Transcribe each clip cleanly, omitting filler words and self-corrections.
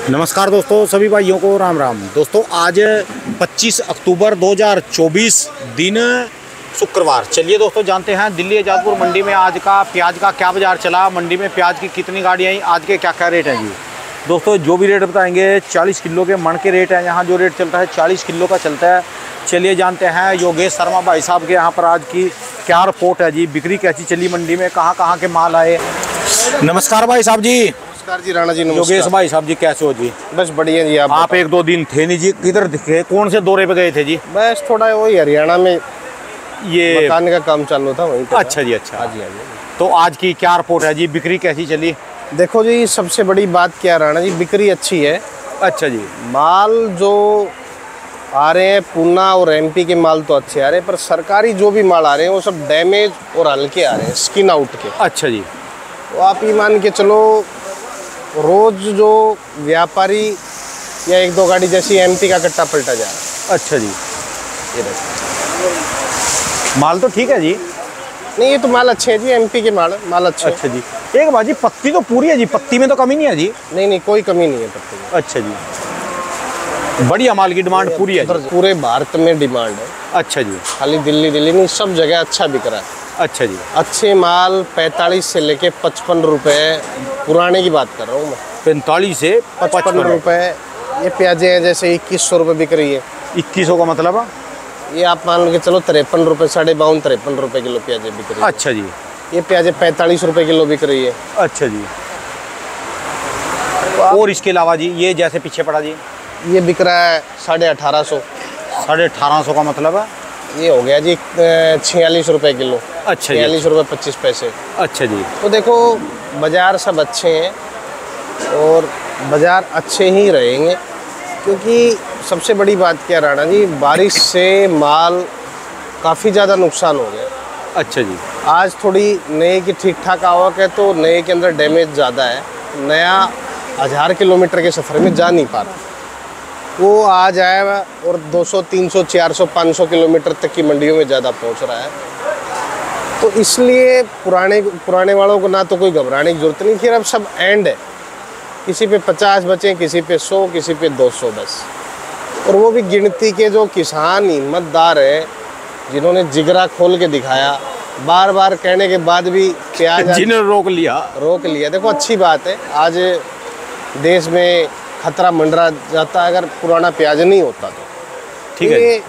नमस्कार दोस्तों, सभी भाइयों को राम राम। दोस्तों आज 25 अक्टूबर 2024 दिन शुक्रवार। चलिए दोस्तों जानते हैं दिल्ली आजादपुर मंडी में आज का प्याज का क्या बाजार चला, मंडी में प्याज की कितनी गाड़ियाँ आई, आज के क्या क्या रेट हैं जी। दोस्तों जो भी रेट बताएंगे 40 किलो के मन के रेट हैं। यहाँ जो रेट चलता है 40 किलो का चलता है। चलिए जानते हैं योगेश शर्मा भाई साहब के यहाँ पर आज की क्या रिपोर्ट है जी, बिक्री कैसी चली मंडी में, कहाँ कहाँ के माल आए। नमस्कार भाई साहब जी। नमस्कार जी राणा जी। योगेश भाई साहब जी कैसे हो जी? बस बढ़िया जी। आप एक दो दिन थे नहीं जी, किधर दिखे, कौन से दौरे पे गए थे जी? बस थोड़ा वही हरियाणा में ये मकान का काम चालू था वहीं पे। अच्छा जी, अच्छा। हाँ जी, हाँ जी। तो आज की क्या रिपोर्ट है जी, बिक्री कैसी चली? देखो जी सबसे बड़ी बात क्या राणा जी, बिक्री अच्छी है। अच्छा जी। माल जो आ रहे हैं पूना और एमपी के माल तो अच्छे आ रहे हैं, पर सरकारी जो भी माल आ रहे हैं वो सब डैमेज और हल्के आ रहे हैं, स्किन आउट के। अच्छा जी। तो आप ये मान के चलो रोज जो व्यापारी या एक दो गाड़ी जैसी एमपी का कट्टा पलटा जा रहा है। अच्छा जी। ये देखो माल तो ठीक है जी। नहीं ये तो माल अच्छे हैं जी, एमपी के माल अच्छे। अच्छा जी। एक बात जी, पत्ती तो पूरी है जी, पत्ती में तो कमी नहीं है जी? नहीं कोई कमी नहीं है पत्ती में। अच्छा जी, बढ़िया माल की डिमांड पूरी है जी। पूरे भारत में डिमांड है। अच्छा जी। खाली दिल्ली नहीं, सब जगह अच्छा बिक रहा है। अच्छा जी। अच्छे माल 45 से लेके 55 रुपए, पुराने की बात कर रहा हूँ मैं। 45 से 55 रुपए ये प्याजे हैं, जैसे 2100 रुपये बिक रही है। 2100 का मतलब? ये आप मान के चलो 53 रुपये, 52 53 रुपये किलो प्याजे बिक रही है। अच्छा जी। ये प्याजे 45 रुपये किलो बिक रही है। अच्छा जी। और इसके अलावा जी ये जैसे पीछे पड़ा जी, ये बिक रहा है 1850। 1850 का मतलब है? ये हो गया जी 46 रुपये किलो। अच्छा जी। 46 रुपये 25 पैसे। अच्छा जी। तो देखो बाज़ार सब अच्छे हैं और बाज़ार अच्छे ही रहेंगे, क्योंकि सबसे बड़ी बात क्या राणा जी, बारिश से माल काफ़ी ज़्यादा नुकसान हो गया। अच्छा जी। आज थोड़ी नए की ठीक ठाक आवक है, तो नए के अंदर डैमेज ज़्यादा है। नया 1000 किलोमीटर के सफ़र में जा नहीं पा रहा, वो आ जाएगा और 200 300 400 500 किलोमीटर तक की मंडियों में ज़्यादा पहुंच रहा है। तो इसलिए पुराने वालों को ना तो कोई घबराने की ज़रूरत नहीं। फिर अब सब एंड है, किसी पे 50 बचे, किसी पे 100, किसी पे 200 बस। और वो भी गिनती के जो किसान हिम्मतदार है, जिन्होंने जिगरा खोल के दिखाया, बार बार कहने के बाद भी प्याज जिन्होंने रोक लिया। देखो अच्छी बात है, आज देश में खतरा मंडरा जाता है अगर पुराना प्याज नहीं होता तो। ठीक है। ये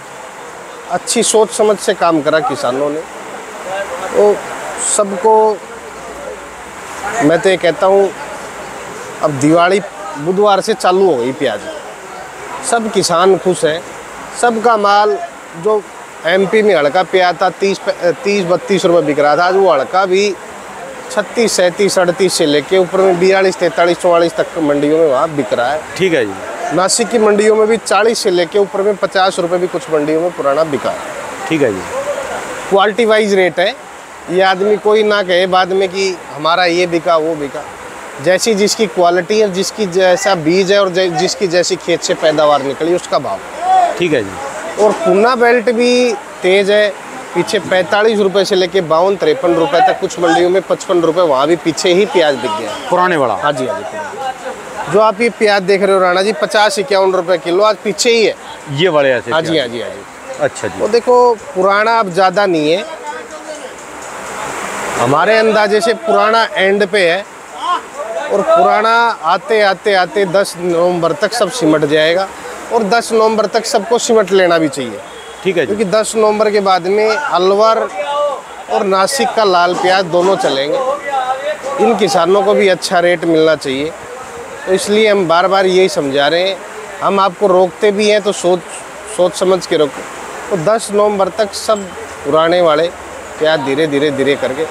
अच्छी सोच समझ से काम करा किसानों ने। तो सबको मैं तो ये कहता हूँ, अब दिवाली बुधवार से चालू हो गई प्याज, सब किसान खुश हैं। सबका माल जो एमपी में हड़का प्याज था 30-32 रुपये बिक रहा था, आज वो हड़का भी 36 37 38 से लेके ऊपर में 42 43 44 तक मंडियों में वहाँ बिक रहा है। ठीक है जी। नासिक की मंडियों में भी 40 से लेके ऊपर में 50 रुपये भी कुछ मंडियों में पुराना बिका है। ठीक है जी। क्वालिटी वाइज रेट है। ये आदमी कोई ना कहे बाद में कि हमारा ये बिका वो बिका। जैसी जिसकी क्वालिटी है, जिसकी जैसा बीज है और जिसकी जैसी खेत से पैदावार निकली उसका भाव। ठीक है जी। और पूना बेल्ट भी तेज़ है, पीछे 45 रुपये से लेके 52-53 रुपये तक, कुछ मंडियों में 55 रुपये, वहाँ भी पीछे ही प्याज बिक गया पुराने वाला। हाँ जी, हाँ जी। जो आप ये प्याज देख रहे हो राणा जी 50-51 रुपये किलो आज पीछे ही है। ये वाले ऐसे? हाँ जी, हाँ जी, हाँ जी। अच्छा जी। तो देखो पुराना अब ज़्यादा नहीं है, हमारे अंदाजे से पुराना एंड पे है। और पुराना आते आते आते 10 नवंबर तक सब सिमट जाएगा, और 10 नवंबर तक सबको सिमट लेना भी चाहिए। ठीक है जी। क्योंकि 10 नवंबर के बाद में अलवर और नासिक का लाल प्याज दोनों चलेंगे। इन किसानों को भी अच्छा रेट मिलना चाहिए, तो इसलिए हम बार बार यही समझा रहे हैं। हम आपको रोकते भी हैं तो सोच समझ के रोको। तो 10 नवंबर तक सब पुराने वाले प्याज धीरे करके,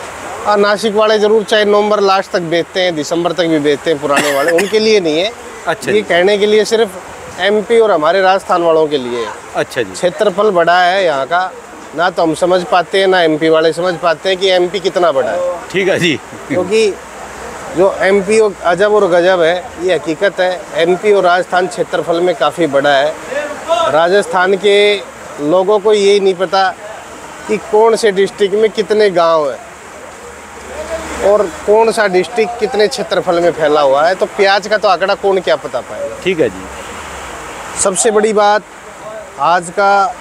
और नासिक वाले ज़रूर चाहे नवंबर लास्ट तक बेचते हैं, दिसंबर तक भी बेचते हैं, पुराने वाले उनके लिए नहीं है। अच्छा। ये कहने के लिए सिर्फ एमपी और हमारे राजस्थान वालों के लिए है। अच्छा जी। क्षेत्रफल बड़ा है यहाँ का, ना तो हम समझ पाते हैं ना एमपी वाले समझ पाते हैं कि एमपी कितना बड़ा है। ठीक है जी। क्योंकि जो एमपी अजब और गजब है, ये हकीकत है। एमपी और राजस्थान क्षेत्रफल में काफ़ी बड़ा है। राजस्थान के लोगों को यही नहीं पता कि कौन से डिस्ट्रिक्ट में कितने गांव हैं। और कौन सा डिस्ट्रिक्ट कितने क्षेत्रफल में फैला हुआ है, तो प्याज का तो आंकड़ा कौन क्या पता पाएगा। ठीक है जी। सबसे बड़ी बात, आज का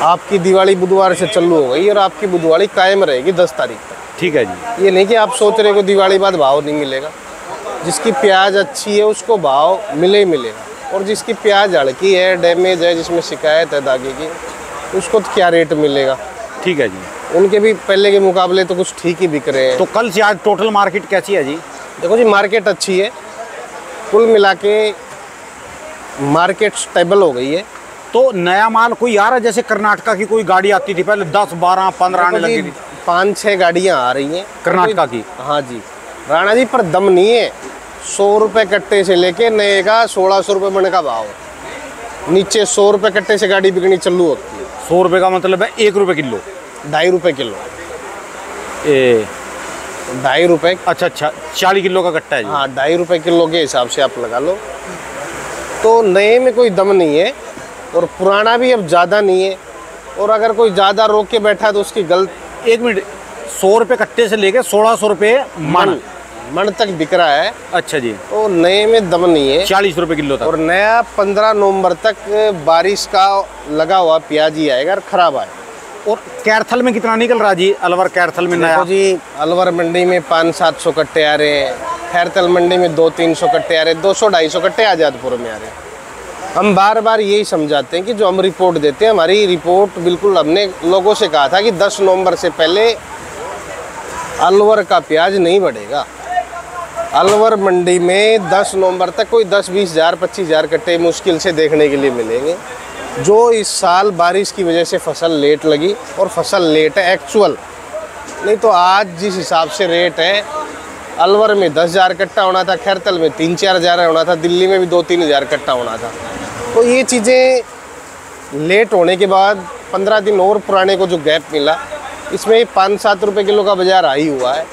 आपकी दिवाली बुधवार से चालू हो गई और आपकी बुधवारी कायम रहेगी 10 तारीख तक। ठीक है जी। ये नहीं कि आप सोच रहे हो दिवाली बाद भाव नहीं मिलेगा। जिसकी प्याज अच्छी है उसको भाव मिले ही मिलेगा, और जिसकी प्याज हल्की है, डैमेज है, जिसमें शिकायत है दागे की, उसको तो क्या रेट मिलेगा। ठीक है जी। उनके भी पहले के मुकाबले तो कुछ ठीक ही बिक रहे हैं। तो कल से आज टोटल मार्केट कैसी है जी? देखो जी, मार्केट अच्छी है, कुल मिला के मार्केट स्टेबल हो गई है। तो नया माल कोई आ रहा है? जैसे कर्नाटका की कोई गाड़ी आती थी पहले 10, 12, 15 आने लगी थी। 5-6 गाड़ियाँ आ रही हैं कर्नाटका की। हाँ जी राणा जी, पर दम नहीं है। 100 रुपये कट्टे से लेके नए का 1600 रुपये मन का भाव, नीचे 100 रुपये कट्टे से गाड़ी बिकनी चालू होती है। 100 रुपये का मतलब है 1 रुपये किलो, 2.5 रुपये किलो। 2.5 रुपये। अच्छा, 40 किलो का कट्टा है जी। हाँ, 2.5 रुपये किलो के हिसाब से आप लगा लो। तो नए में कोई दम नहीं है, और पुराना भी अब ज़्यादा नहीं है। और अगर कोई ज़्यादा रोक के बैठा तो उसकी गलत। 1 मिनट, 100 रुपये कट्टे से लेके 1600 रुपये मन तक बिक रहा है। अच्छा जी। तो नए में दम नहीं है। 40 रुपये किलो तक। और नया 15 नवंबर तक बारिश का लगा हुआ प्याज ही आएगा और ख़राब आएगा। और कैरथल में कितना निकल रहा जी? अलवर कैरथल में नया? देखो जी, अलवर मंडी में 500-700 कट्टे आ रहे हैं, खैरथल मंडी में 200-300 कट्टे आ रहे हैं, 200-250 कट्टे आज़ादपुर में आ रहे हैं। हम बार बार यही समझाते हैं कि जो हम रिपोर्ट देते हैं, हमारी रिपोर्ट बिल्कुल, हमने लोगों से कहा था कि 10 नवंबर से पहले अलवर का प्याज नहीं बढ़ेगा। अलवर मंडी में 10 नवंबर तक कोई 10-20 हज़ार 25 हज़ार कट्टे मुश्किल से देखने के लिए मिलेंगे। जो इस साल बारिश की वजह से फसल लेट लगी, और फसल लेट है एक्चुअल, नहीं तो आज जिस हिसाब से रेट है, अलवर में 10 हज़ार कट्टा होना था, खैरतल में 3-4 हज़ार होना था, दिल्ली में भी 2-3 हज़ार कट्टा होना था। तो ये चीज़ें लेट होने के बाद 15 दिन और पुराने को जो गैप मिला, इसमें 5-7 रुपये किलो का बाजार हाई हुआ है,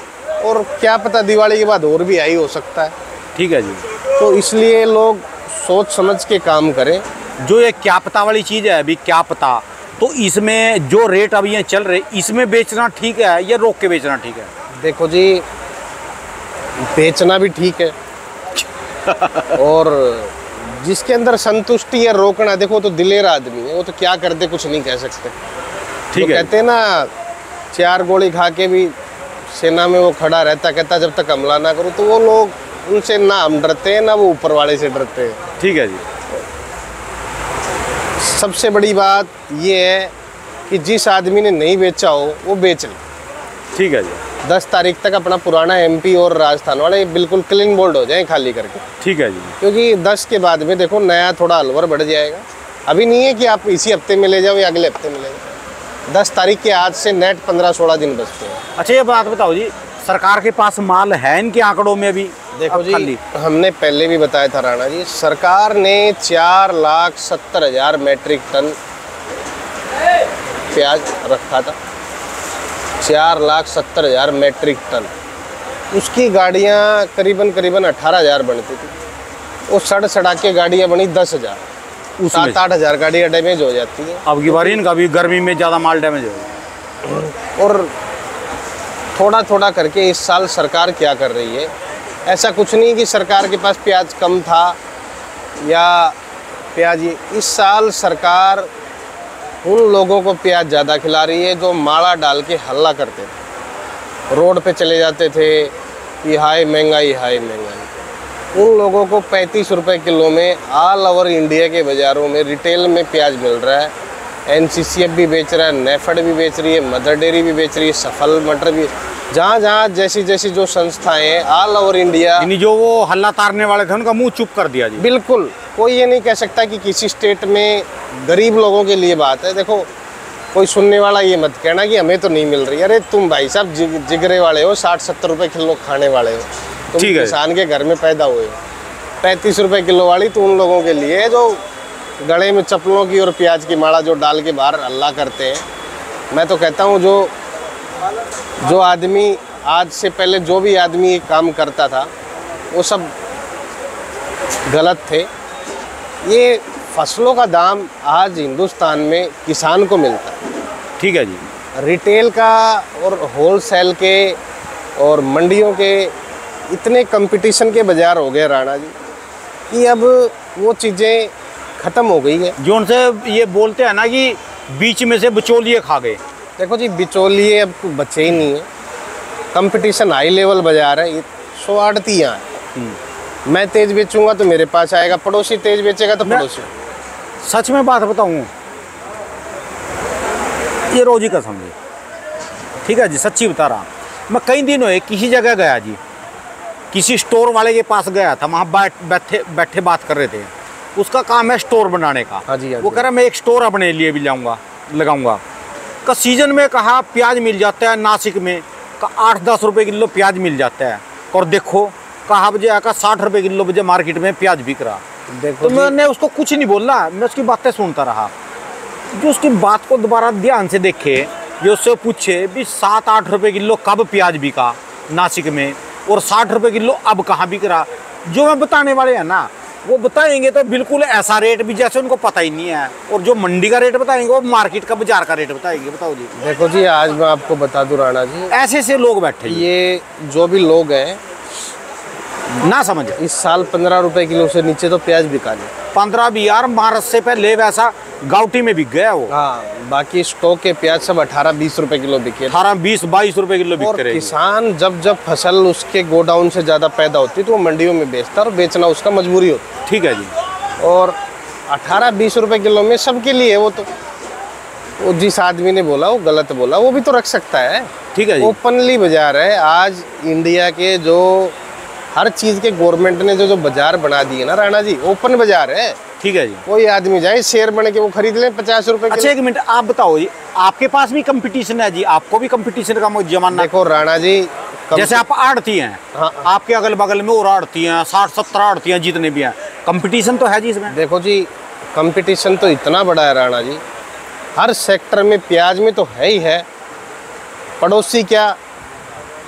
और क्या पता दिवाली के बाद और भी हाई हो सकता है। ठीक है जी। तो इसलिए लोग सोच समझ के काम करें। जो ये क्या पता वाली चीज़ है, अभी क्या पता, तो इसमें जो रेट अभी ये चल रहे, इसमें बेचना ठीक है या रोक के बेचना ठीक है? देखो जी, बेचना भी ठीक है और जिसके अंदर संतुष्टि है रोकना, देखो तो दिलेर आदमी है, वो तो क्या कर दे कुछ नहीं कह सकते। ठीक तो है। कहते हैं ना, 4 गोली खा के भी सेना में वो खड़ा रहता, कहता जब तक हमला ना करूं। तो वो लोग, उनसे ना हम डरते हैं ना वो ऊपर वाले से डरते हैं। ठीक है जी। सबसे बड़ी बात ये है कि जिस आदमी ने नहीं बेचा हो वो बेच ले। ठीक है जी। 10 तारीख तक अपना पुराना MP और राजस्थान वाले बिल्कुल क्लीन बोल्ड हो जाए खाली करके। ठीक है जी। क्योंकि 10 के बाद में देखो नया थोड़ा अलवर बढ़ जाएगा। अभी नहीं है कि आप इसी हफ्ते में ले जाओ या अगले हफ्ते में ले जाओ। 10 तारीख के आज से नेट 15-16 दिन बचते हैं। अच्छा, ये बात बताओ जी, सरकार के पास माल है इनके आंकड़ों में अभी? देखो जी, हमने पहले भी बताया था राणा जी, सरकार ने 4,70,000 मैट्रिक टन प्याज रखा था। 4,70,000 मैट्रिक टन, उसकी गाड़ियाँ करीबन 18,000 बनती थी। वो सड़ा के गाड़ियाँ बनी 10,000, 7-8 हज़ार गाड़ियाँ डैमेज हो जाती हैं। अब की बार इनका भी गर्मी में ज़्यादा माल डैमेज हो। और थोड़ा थोड़ा करके इस साल सरकार क्या कर रही है, ऐसा कुछ नहीं कि सरकार के पास प्याज कम था या प्याज, इस साल सरकार उन लोगों को प्याज ज़्यादा खिला रही है जो माला डाल के हल्ला करते थे, रोड पे चले जाते थे कि हाय महंगाई हाय महंगाई। उन लोगों को 35 रुपये किलो में ऑल ओवर इंडिया के बाज़ारों में रिटेल में प्याज मिल रहा है। NCCF भी बेच रहा है, नेफेड भी बेच रही है, मदर डेयरी भी बेच रही है, सफल मटर भी, जहाँ जहाँ जैसी जैसी जो संस्थाएं हैं ऑल ओवर इंडिया। जो वो हल्ला तारने वाले थे उनका मुंह चुप कर दिया जी। बिल्कुल, कोई ये नहीं कह सकता कि किसी स्टेट में गरीब लोगों के लिए बात है। देखो, कोई सुनने वाला ये मत कहना कि हमें तो नहीं मिल रही। अरे तुम भाई साहब जिगरे वाले हो, 60-70 रुपये किलो खाने वाले हो, तुम किसान के घर में पैदा हुए हो। 35 रुपये किलो वाली तो उन लोगों के लिए है जो गले में चप्पलों की और प्याज की माला जो डाल के बाहर हल्ला करते हैं। मैं तो कहता हूँ जो आदमी आज से पहले जो भी आदमी ये काम करता था वो सब गलत थे। ये फसलों का दाम आज हिंदुस्तान में किसान को मिलता है। ठीक है जी। रिटेल का और होलसेल के और मंडियों के इतने कंपटीशन के बाज़ार हो गए राणा जी कि अब वो चीज़ें ख़त्म हो गई है। जो उनसे ये बोलते हैं ना कि बीच में से बिचौलिए खा गए। देखो जी, बिचौलिए अब बचे ही नहीं है। कंपटीशन हाई लेवल बाज़ार है, 100 आड़ती यहाँ है। मैं तेज़ बेचूंगा तो मेरे पास आएगा, पड़ोसी तेज़ बेचेगा तो पड़ोसी। सच में बात बताऊँ, ये रोजी कसम जी, ठीक है जी, सच्ची बता रहा। मैं कई दिन हुए किसी जगह गया जी, किसी स्टोर वाले के पास गया था, वहाँ बैठे बात कर रहे थे। उसका काम है स्टोर बनाने का। हाँ जी, हाँ वो जी। कह रहा मैं एक स्टोर अपने लिए भी लगाऊंगा। का सीजन में कहा प्याज मिल जाता है नासिक में का 8-10 रुपये किलो प्याज मिल जाता है। और देखो कहा बजे आका 60 रुपये किलो बजे मार्केट में प्याज बिक रहा। देखो तो मैंने उसको कुछ नहीं बोला, मैं उसकी बातें सुनता रहा। जो उसकी बात को दोबारा ध्यान से देखे, जो उससे पूछे भी 7-8 रुपये किलो कब प्याज बिका नासिक में और 60 रुपये किलो अब कहाँ बिक रहा। जो मैं बताने वाले हैं ना, वो बताएंगे तो बिल्कुल ऐसा रेट भी जैसे उनको पता ही नहीं है, और जो मंडी का रेट बताएंगे वो मार्केट का बाजार का रेट बताएंगे। बताओ जी। देखो जी, आज मैं आपको बता दूं राणा जी, ऐसे से लोग बैठे ये जो भी लोग हैं ना समझ, इस साल 15 रुपए किलो से नीचे तो प्याज बिका नहीं। 15 भी यार, मार्च से पहले वैसा गाउटी में बिक गया वो। हाँ, बाकी स्टॉक के प्याज सब 18-20 रुपए किलो बिके। 18-20-22 रुपए किलो और बिकते रहे। किसान जब फसल उसके गोडाउन से ज़्यादा पैदा होती तो वो मंडियों में बेचता, और बेचना उसका मजबूरी होती। ठीक है जी। और 18-20 रुपए किलो में सबके लिए वो तो, वो जिस आदमी ने बोला वो गलत बोला, वो भी तो रख सकता है। ठीक है जी। ओपनली बाजार है आज इंडिया के, जो हर चीज़ के गवर्नमेंट ने जो बाजार बना दिए ना राणा जी, ओपन बाजार है। ठीक है जी। कोई आदमी जाए शेयर बन के वो खरीद ले 50 रुपए। अच्छा एक मिनट, आप बताओ जी, आपके पास भी कंपटीशन है जी? आपको भी कंपटीशन का जमाना? देखो राणा जी, जैसे आप आड़ती हैं, हाँ, आपके अगल बगल में और आड़ती हैं, 60-70 आड़ती हैं, जितने भी हैं, कंपटीशन तो है जी इसमें? देखो जी, कंपटीशन तो इतना बड़ा है राणा जी, हर सेक्टर में, प्याज में तो है ही है। पड़ोसी क्या,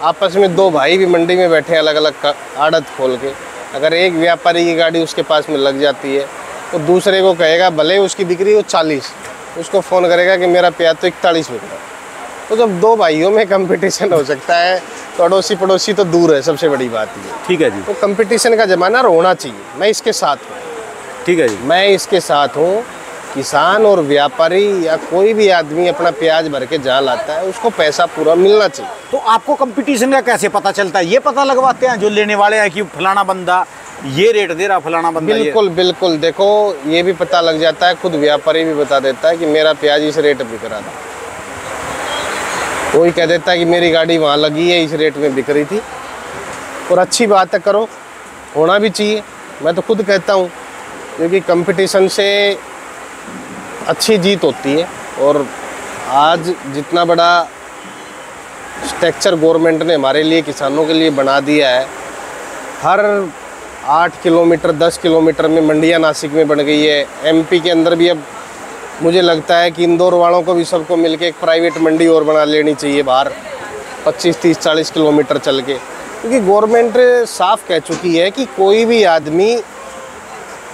आपस में दो भाई भी मंडी में बैठे अलग अलग आड़त खोल के, अगर एक व्यापारी की गाड़ी उसके पास में लग जाती है तो दूसरे को कहेगा, भले उसकी बिक्री हो 40, उसको फ़ोन करेगा कि मेरा प्याज तो 41 बिक रहा है। तो जब दो भाइयों में कंपटीशन हो सकता है तो अड़ोसी पड़ोसी तो दूर है, सबसे बड़ी बात ये। ठीक है जी। तो कंपटीशन का ज़माना होना चाहिए, मैं इसके साथ हूँ। ठीक है जी। मैं इसके साथ हूँ। किसान और व्यापारी या कोई भी आदमी अपना प्याज भर के जहाँ लाता है उसको पैसा पूरा मिलना चाहिए। तो आपको कंपटीशन का कैसे पता चलता है? ये पता लगवाते हैं जो लेने वाले हैं कि फलाना बंदा ये रेट दे रहा, फलाना बंदा बिल्कुल बिल्कुल। देखो ये भी पता लग जाता है, खुद व्यापारी भी बता देता है कि मेरा प्याज इस रेट बिक रहा था। कोई कह देता है कि मेरी गाड़ी वहाँ लगी है, इस रेट में बिक रही थी। और अच्छी बात है, करो, होना भी चाहिए। मैं तो खुद कहता हूँ, क्योंकि कंपटीशन से अच्छी जीत होती है। और आज जितना बड़ा स्ट्रक्चर गवर्नमेंट ने हमारे लिए, किसानों के लिए बना दिया है, हर 8 किलोमीटर 10 किलोमीटर में मंडियाँ नासिक में बन गई है। एमपी के अंदर भी अब मुझे लगता है कि इंदौर वालों को भी सबको मिलके एक प्राइवेट मंडी और बना लेनी चाहिए बाहर, 25-30-40 किलोमीटर चल के। क्योंकि गवर्नमेंट साफ कह चुकी है कि कोई भी आदमी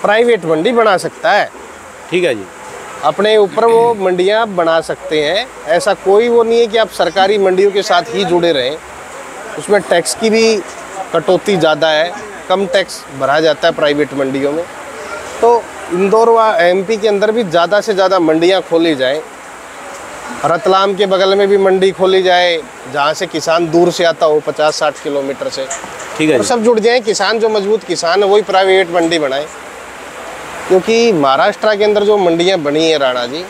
प्राइवेट मंडी बना सकता है। ठीक है जी। अपने ऊपर वो मंडियाँ बना सकते हैं, ऐसा कोई वो नहीं है कि आप सरकारी मंडियों के साथ ही जुड़े रहें। उसमें टैक्स की भी कटौती ज़्यादा है, कम टैक्स भरा जाता है प्राइवेट मंडियों में। तो इंदौर व एमपी के अंदर भी ज़्यादा से ज़्यादा मंडियाँ खोली जाएं। रतलाम के बगल में भी मंडी खोली जाए, जहाँ से किसान दूर से आता हो 50-60 किलोमीटर से। ठीक है। और सब जुड़ जाएं, किसान जो मजबूत किसान है वही प्राइवेट मंडी बनाए। क्योंकि महाराष्ट्र के अंदर जो मंडियाँ बनी है राणा जी,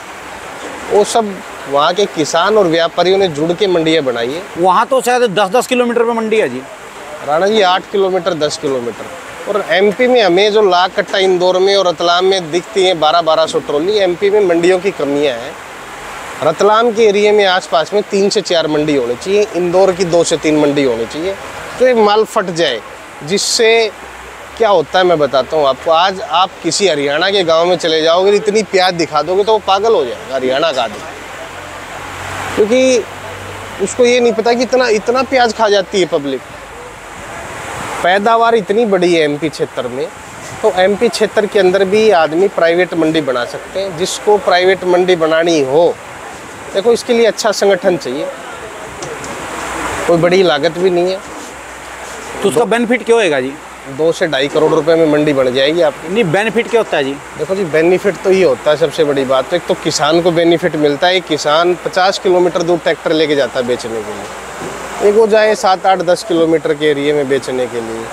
वो सब वहाँ के किसान और व्यापारियों ने जुड़ के मंडियाँ बनाई है। वहाँ तो शायद 10-10 किलोमीटर में मंडी है जी राणा जी, 8 किलोमीटर 10 किलोमीटर। और एमपी में हमें जो लाख कट्टा इंदौर में और रतलाम में दिखती हैं 1200 ट्रॉली, एमपी में मंडियों की कमियां हैं। रतलाम के एरिया में आसपास में 3 से 4 मंडी होनी चाहिए, इंदौर की 2 से 3 मंडी होनी चाहिए, तो एक माल फट जाए। जिससे क्या होता है मैं बताता हूँ आपको। आज आप किसी हरियाणा के गाँव में चले जाओगे, इतनी प्याज दिखा दोगे तो वो पागल हो जाएगा हरियाणा का आदमी, क्योंकि उसको ये नहीं पता कि इतना प्याज खा जाती है पब्लिक। पैदावार इतनी बड़ी है एमपी क्षेत्र में, तो एमपी क्षेत्र के अंदर भी आदमी प्राइवेट मंडी बना सकते हैं। जिसको प्राइवेट मंडी बनानी हो, देखो इसके लिए अच्छा संगठन चाहिए। कोई बड़ी लागत भी नहीं है। तो उसका बेनिफिट क्या होएगा जी? 2 से 2.5 करोड़ रुपए में मंडी बन जाएगी आपकी। नहीं, बेनिफिट क्या होता है जी? देखो जी, बेनिफिट तो ये होता है, सबसे बड़ी बात तो एक तो किसान को बेनिफिट मिलता है। किसान 50 किलोमीटर दूर ट्रैक्टर लेके जाता है बेचने के लिए, एक वो जाए 7, 8, 10 किलोमीटर के एरिए में बेचने के लिए।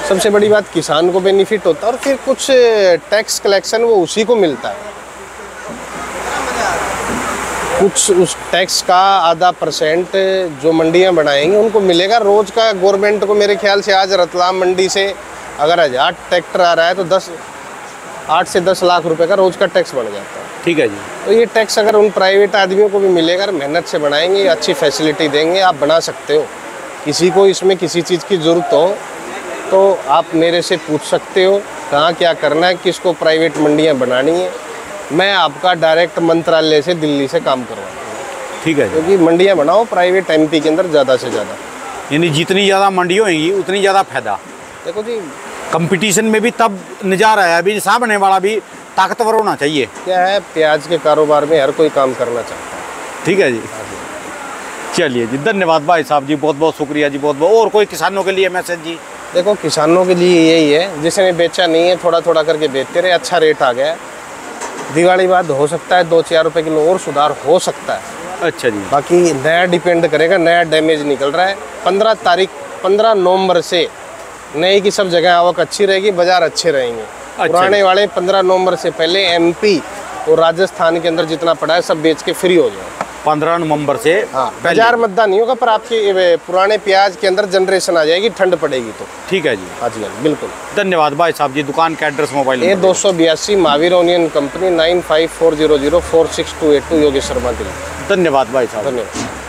सबसे बड़ी बात किसान को बेनिफिट होता है, और फिर कुछ टैक्स कलेक्शन वो उसी को मिलता है। कुछ उस टैक्स का आधा % जो मंडियां बनाएंगी उनको मिलेगा। रोज का गवर्नमेंट को मेरे ख्याल से आज रतलाम मंडी से अगर 1000 ट्रैक्टर आ रहा है तो 8 से 10 लाख रुपए का रोज का टैक्स बन जाता है। ठीक है जी। तो ये टैक्स अगर उन प्राइवेट आदमियों को भी मिलेगा, मेहनत से बनाएंगे, अच्छी फैसिलिटी देंगे, आप बना सकते हो। किसी को इसमें किसी चीज़ की ज़रूरत हो तो आप मेरे से पूछ सकते हो कहाँ क्या करना है, किसको प्राइवेट मंडियाँ बनानी है। मैं आपका डायरेक्ट मंत्रालय से दिल्ली से काम करवाऊँगा। ठीक है जी। क्योंकि मंडियाँ बनाओ प्राइवेट MP के अंदर ज़्यादा से ज़्यादा, यानी जितनी ज़्यादा मंडी होगी उतनी ज़्यादा फायदा। देखो जी, कंपटीशन में भी तब नज़ारा है, अभी सामने वाला भी ताकतवर होना चाहिए। क्या है, प्याज के कारोबार में हर कोई काम करना चाहता है। ठीक है जी। चलिए जी, धन्यवाद भाई साहब जी, बहुत बहुत शुक्रिया जी, बहुत बहुत। और कोई किसानों के लिए मैसेज जी? देखो, किसानों के लिए यही है, जिसने बेचा नहीं है थोड़ा थोड़ा करके बेचते रहे। अच्छा रेट आ गया, दिवाली बाद हो सकता है 2-4 रुपए किलो और सुधार हो सकता है। अच्छा जी। बाकी नया डिपेंड करेगा, नया डैमेज निकल रहा है। 15 नवंबर से नए की सब जगह आवक अच्छी रहेगी, बाजार अच्छे रहेंगे। पुराने वाले 15 नवंबर से पहले MP और राजस्थान के अंदर जितना पड़ा है सब बेच के फ्री हो जाए। 15 नवंबर से बाजार मद्दा नहीं होगा, पर आपके पुराने प्याज के अंदर जनरेशन आ जाएगी, ठंड पड़ेगी तो। ठीक है जी। हाँ जी, बिल्कुल। धन्यवाद भाई साहब जी। दुकान का address, mobile number 282 Mahavir onion company, 9540046282, Yogesh Sharma Delhi. धन्यवाद भाई साहब। धन्यवाद।